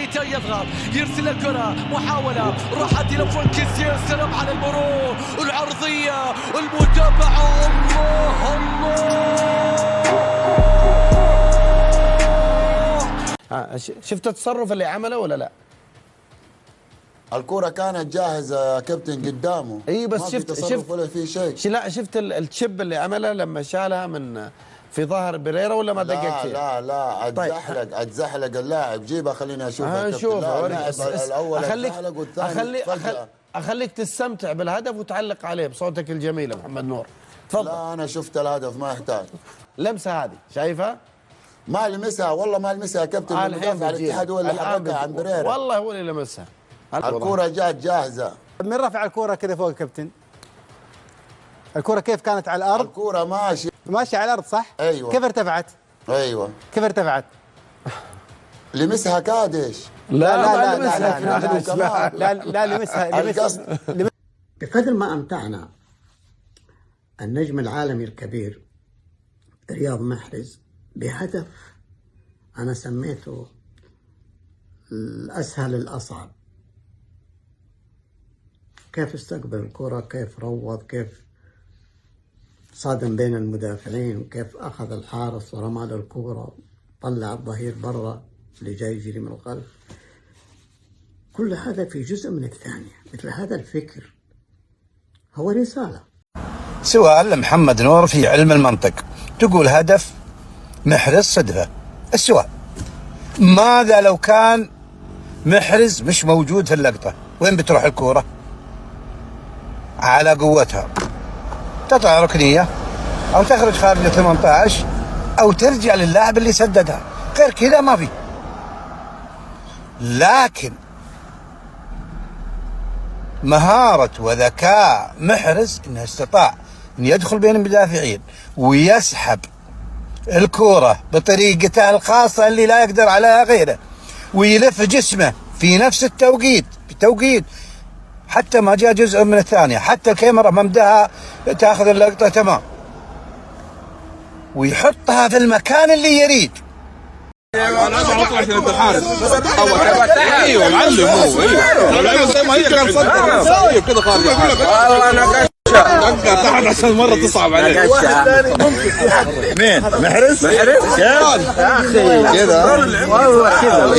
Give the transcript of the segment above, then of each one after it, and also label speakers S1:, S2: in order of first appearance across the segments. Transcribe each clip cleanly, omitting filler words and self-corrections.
S1: ميليتاو يضغط يرسل الكرة محاولة راحت إلى فرانكيسي سلام على المرور العرضية المتابعة الله
S2: الله. شفت التصرف اللي عمله ولا لا؟
S3: الكرة كانت جاهزة كابتن قدامه.
S2: اي بس
S3: ما
S2: شفت
S3: في تصرف ولا في شيء.
S2: لا شفت التشيب اللي عمله لما شالها من في ظهر بريرا ولا ما دقق فيها؟
S3: لا اتزحلق اللاعب. جيبها خليني اشوفها.
S2: نشوفها.
S3: الاول اتزحلق والثاني فجأة.
S2: اخليك تستمتع بالهدف وتعلق عليه بصوتك الجميل محمد نور. تفضل.
S3: لا انا شفت الهدف ما يحتاج.
S2: لمسه هذه شايفها؟
S3: ما لمسها والله ما لمسها يا كابتن. المدافع الاتحاد هو اللي حركها عن بريرا.
S2: والله هو اللي لمسها.
S3: الكرة جات جاهزة.
S4: من رفع الكرة كذا فوق كابتن؟ الكرة كيف كانت على الأرض؟
S3: الكرة
S4: ماشية على الأرض صح؟
S3: أيوة.
S4: كيف ارتفعت؟
S3: أيوة.
S4: كيف ارتفعت؟
S3: لمسها كادش.
S4: لا لمسها.
S5: بقدر ما أمتعنا النجم العالمي الكبير رياض محرز بهدف أنا سميته الأسهل الأصعب. كيف استقبل الكرة، كيف روض، كيف صادم بين المدافعين، وكيف أخذ الحارس ورمى له الكرة، طلع الظهير برا اللي جاي يجري من الخلف. كل هذا في جزء من الثانية. مثل هذا الفكر هو رسالة.
S6: سؤال لمحمد نور في علم المنطق، تقول هدف محرز صدفة. السؤال ماذا لو كان محرز مش موجود في اللقطة؟ وين بتروح الكورة؟ على قوتها تطلع ركنية أو تخرج خارج 18 أو ترجع للاعب اللي سددها. غير كذا ما في. لكن مهارة وذكاء محرز انه استطاع ان يدخل بين المدافعين ويسحب الكرة بطريقته الخاصة اللي لا يقدر عليها غيره، ويلف جسمه في نفس التوقيت بتوقيت حتى ما جاء جزء من الثانية، حتى الكاميرا ممدها تاخذ اللقطة تمام، ويحطها في المكان اللي يريد.
S7: انا ما اطلع عشان الحارس. ايوه معلم هو. ايوه زي ما هي كان صدق كذا خارج. والله انا قشة تحت عشان مره تصعب عليك. مين؟ محرز؟ يا اخي كذا والله كذا.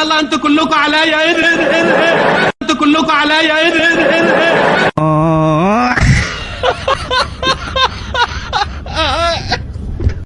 S8: يلا انتوا كلكم عليا. انتوا كلكم عليا.